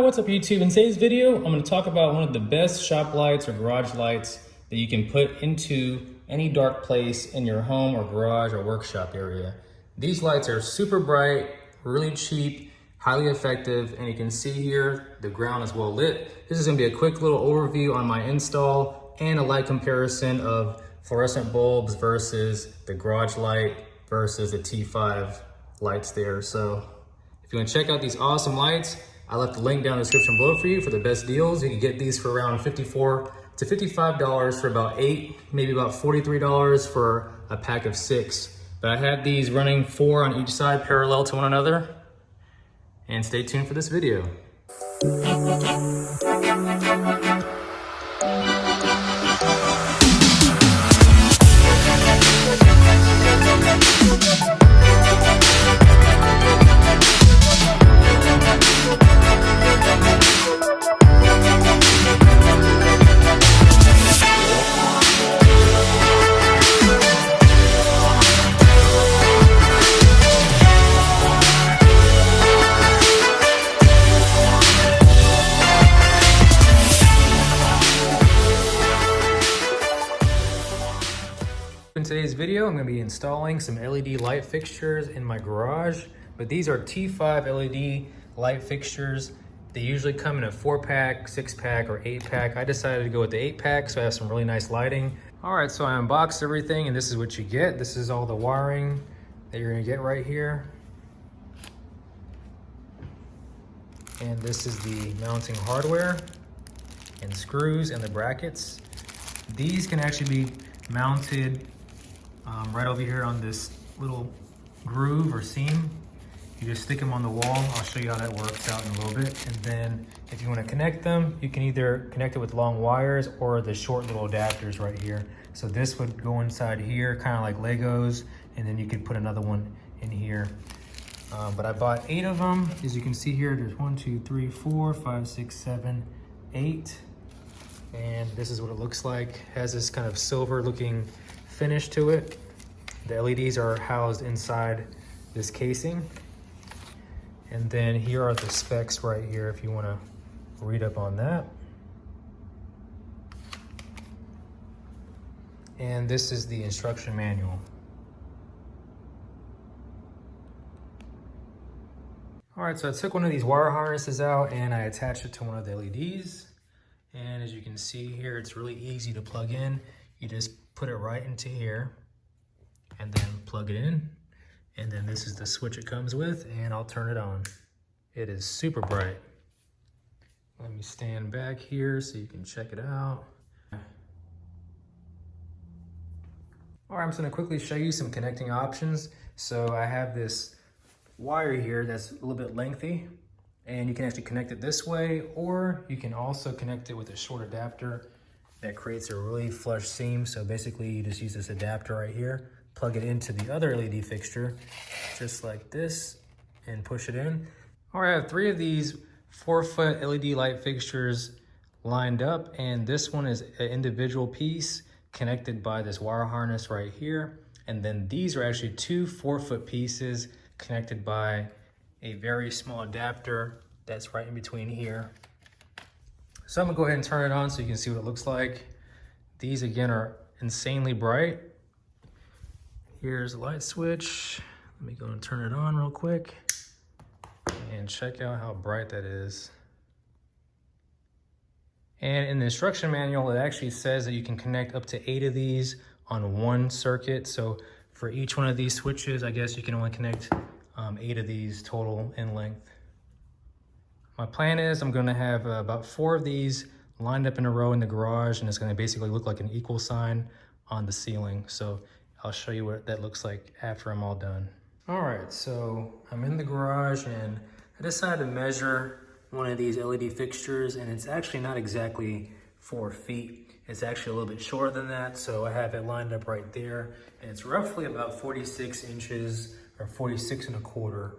what's up YouTube? In today's video, I'm going to talk about one of the best shop lights or garage lights that you can put into any dark place in your home or garage or workshop area. These lights are super bright, really cheap, highly effective, and you can see here the ground is well lit. This is going to be a quick little overview on my install and a light comparison of fluorescent bulbs versus the garage light versus the T5 lights there. So if you want to check out these awesome lights, I left the link down in the description below for you for the best deals. You can get these for around $54 to $55 for about 8, maybe about $43 for a pack of 6. But I have these running 4 on each side parallel to one another. And stay tuned for this video. In today's video, I'm going to be installing some LED light fixtures in my garage, but these are T5 LED light fixtures. They usually come in a 4-pack, 6-pack, or 8-pack. I decided to go with the 8-pack, so I have some really nice lighting. All right, so I unboxed everything, and this is what you get. This is all the wiring that you're going to get right here. And this is the mounting hardware and screws and the brackets. These can actually be mounted right over here on this little groove or seam. You just stick them on the wall. I'll show you how that works out in a little bit. And then if you want to connect them, you can either connect it with long wires or the short little adapters right here. So this would go inside here, kind of like Legos, and then you could put another one in here. But I bought 8 of them. As you can see here, there's 1, 2, 3, 4, 5, 6, 7, 8. And this is what it looks like. It has this kind of silver looking finish to it. The LEDs are housed inside this casing. And then here are the specs right here if you want to read up on that. And this is the instruction manual. All right, so I took one of these wire harnesses out and I attached it to one of the LEDs. And as you can see here, it's really easy to plug in. You just put it right into here and then plug it in. And then this is the switch it comes with, and I'll turn it on. It is super bright. Let me stand back here so you can check it out. All right, I'm just gonna quickly show you some connecting options. So I have this wire here that's a little bit lengthy, and you can actually connect it this way, or you can also connect it with a short adapter that creates a really flush seam. So basically you just use this adapter right here, plug it into the other LED fixture, just like this, and push it in. All right, I have 3 of these 4-foot LED light fixtures lined up, and this one is an individual piece connected by this wire harness right here. And then these are actually 2 4-foot pieces connected by a very small adapter that's right in between here. So I'm gonna go ahead and turn it on so you can see what it looks like. These again are insanely bright. Here's the light switch. Let me go and turn it on real quick and check out how bright that is. And in the instruction manual, it actually says that you can connect up to 8 of these on one circuit. So for each one of these switches, I guess you can only connect 8 of these total in length. My plan is I'm gonna have about 4 of these lined up in a row in the garage, and it's gonna basically look like an equal sign on the ceiling. So I'll show you what that looks like after I'm all done. All right, so I'm in the garage and I decided to measure one of these LED fixtures, and it's actually not exactly 4 feet. It's actually a little bit shorter than that. So I have it lined up right there, and it's roughly about 46 inches or 46 1/4.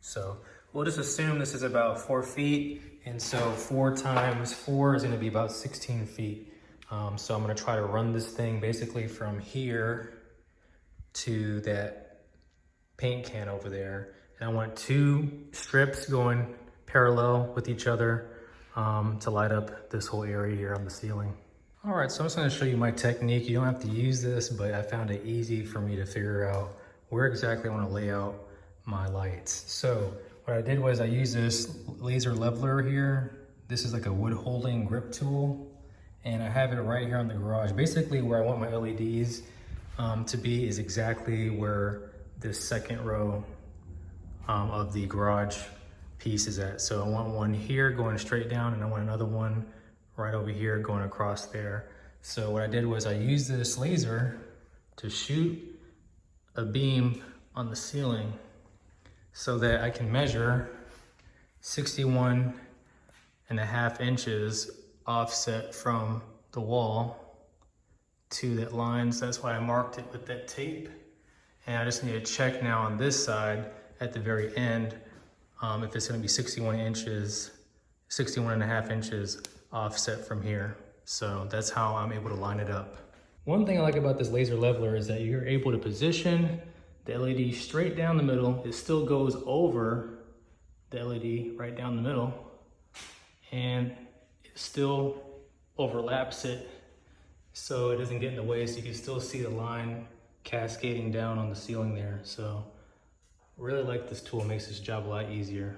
So we'll just assume this is about 4 feet. And so 4 times 4 is gonna be about 16 feet. So I'm gonna try to run this thing basically from here to that paint can over there. And I want 2 strips going parallel with each other to light up this whole area here on the ceiling. All right, so I'm just gonna show you my technique. You don't have to use this, but I found it easy for me to figure out where exactly I wanna lay out my lights. So what I did was I used this laser leveler here. This is like a wood holding grip tool, and I have it right here on the garage. Basically where I want my LEDs to be is exactly where this second row of the garage piece is at. So I want one here going straight down, and I want another one right over here going across there. So what I did was I used this laser to shoot a beam on the ceiling so that I can measure 61.5 inches offset from the wall to that line. So that's why I marked it with that tape. And I just need to check now on this side at the very end if it's gonna be 61.5 inches offset from here. So that's how I'm able to line it up. One thing I like about this laser leveler is that you're able to position the LED straight down the middle. It still goes over the LED right down the middle, and it still overlaps it so it doesn't get in the way, so you can still see the line cascading down on the ceiling there. So really like this tool, makes this job a lot easier.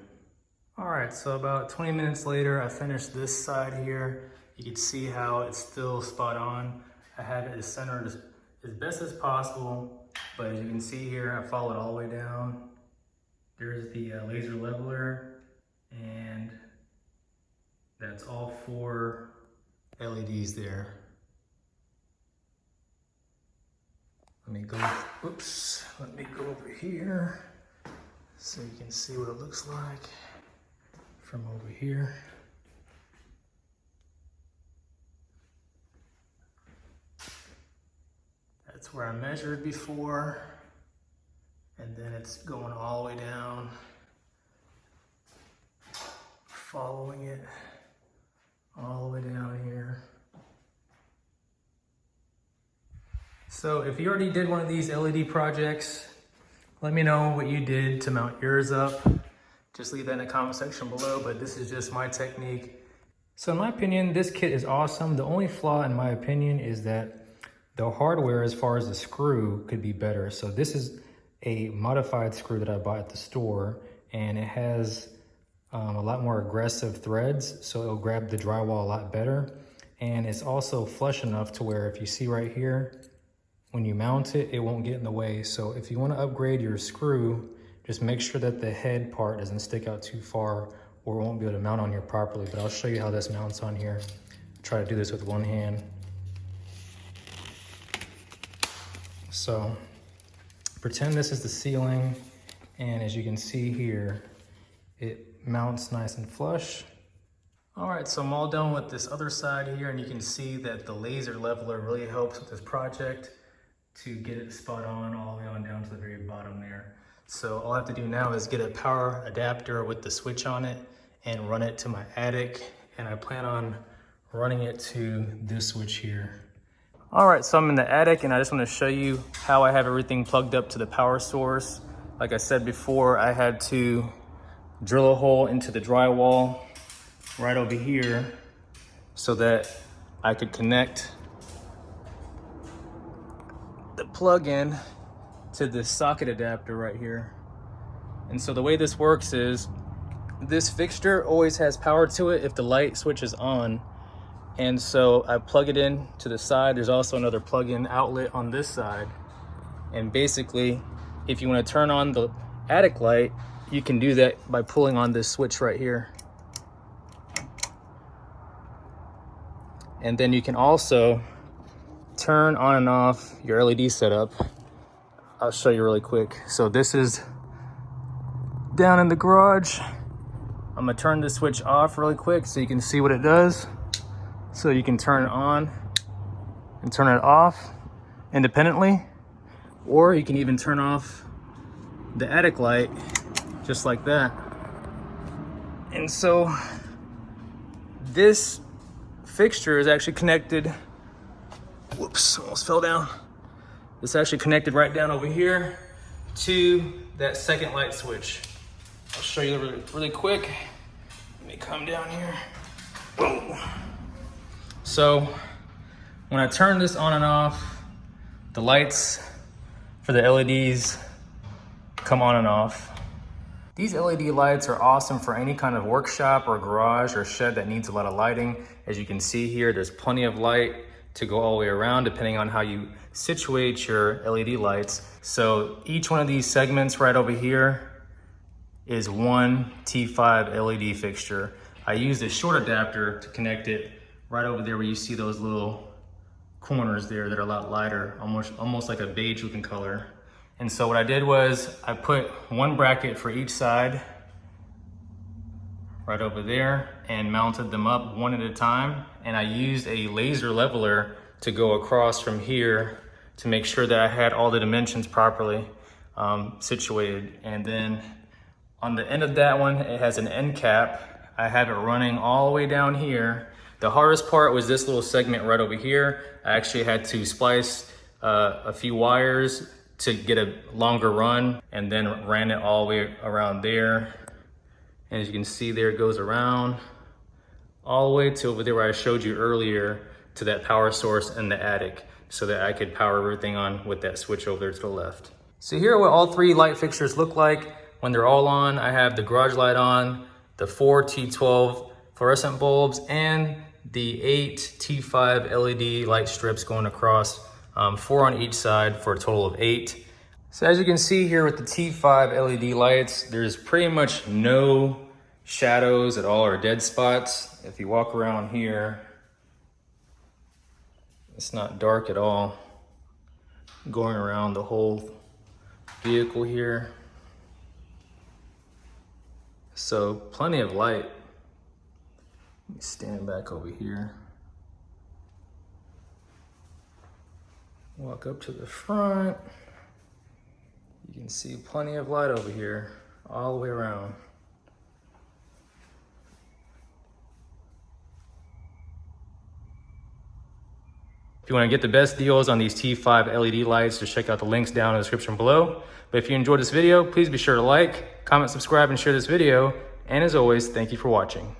All right, so about 20 minutes later, I finished this side here. You can see how it's still spot on. I have it centered as best as possible, but as you can see here, I followed all the way down. There's the laser leveler, and that's all 4 LEDs there. Let me go over here so you can see what it looks like from over here. That's where I measured before, and then it's going all the way down, following it all the way down here. So if you already did one of these LED projects, let me know what you did to mount yours up. Just leave that in the comment section below, but this is just my technique. So in my opinion, this kit is awesome. The only flaw in my opinion is that the hardware, as far as the screw, could be better. So this is a modified screw that I bought at the store, and it has a lot more aggressive threads, so it'll grab the drywall a lot better. And it's also flush enough to where if you see right here, when you mount it, it won't get in the way. So if you want to upgrade your screw, just make sure that the head part doesn't stick out too far, or it won't be able to mount on here properly. But I'll show you how this mounts on here. I'll try to do this with one hand. So pretend this is the ceiling, and as you can see here, it mounts nice and flush. All right, so I'm all done with this other side here, and you can see that the laser leveler really helps with this project to get it spot on all the way on down to the very bottom there. So all I have to do now is get a power adapter with the switch on it and run it to my attic, and I plan on running it to this switch here. All right, so I'm in the attic, and I just want to show you how I have everything plugged up to the power source. Like I said before, I had to drill a hole into the drywall right over here so that I could connect the plug-in to this socket adapter right here. And so the way this works is this fixture always has power to it if the light switch is on. And so I plug it in to the side. There's also another plug-in outlet on this side. And basically, if you want to turn on the attic light, you can do that by pulling on this switch right here. And then you can also turn on and off your LED setup. I'll show you really quick. So this is down in the garage. I'm gonna turn the switch off really quick so you can see what it does. So you can turn it on and turn it off independently, or you can even turn off the attic light just like that. And so this fixture is actually connected, whoops, almost fell down. It's actually connected right down over here to that second light switch. I'll show you really quick. me come down here. Boom. So when I turn this on and off, the lights for the LEDs come on and off. These LED lights are awesome for any kind of workshop or garage or shed that needs a lot of lighting. As you can see here, there's plenty of light to go all the way around depending on how you situate your LED lights. So each one of these segments right over here is one T5 LED fixture. I used a short adapter to connect it right over there where you see those little corners there that are a lot lighter, almost like a beige looking color. And so what I did was I put one bracket for each side right over there and mounted them up one at a time. And I used a laser leveler to go across from here to make sure that I had all the dimensions properly situated. And then on the end of that one, it has an end cap. I have it running all the way down here. The hardest part was this little segment right over here. I actually had to splice a few wires to get a longer run, and then ran it all the way around there. And as you can see there, it goes around all the way to over there where I showed you earlier to that power source in the attic so that I could power everything on with that switch over there to the left. So here are what all three light fixtures look like when they're all on. I have the garage light on, the 4 T12 fluorescent bulbs, and the 8 T5 LED light strips going across, 4 on each side for a total of 8. So as you can see here with the T5 LED lights, there's pretty much no shadows at all or dead spots. If you walk around here, it's not dark at all. Going around the whole vehicle here. So plenty of light. Let me stand back over here. Walk up to the front. You can see plenty of light over here, all the way around. If you want to get the best deals on these T5 LED lights, just check out the links down in the description below. But if you enjoyed this video, please be sure to like, comment, subscribe, and share this video. And as always, thank you for watching.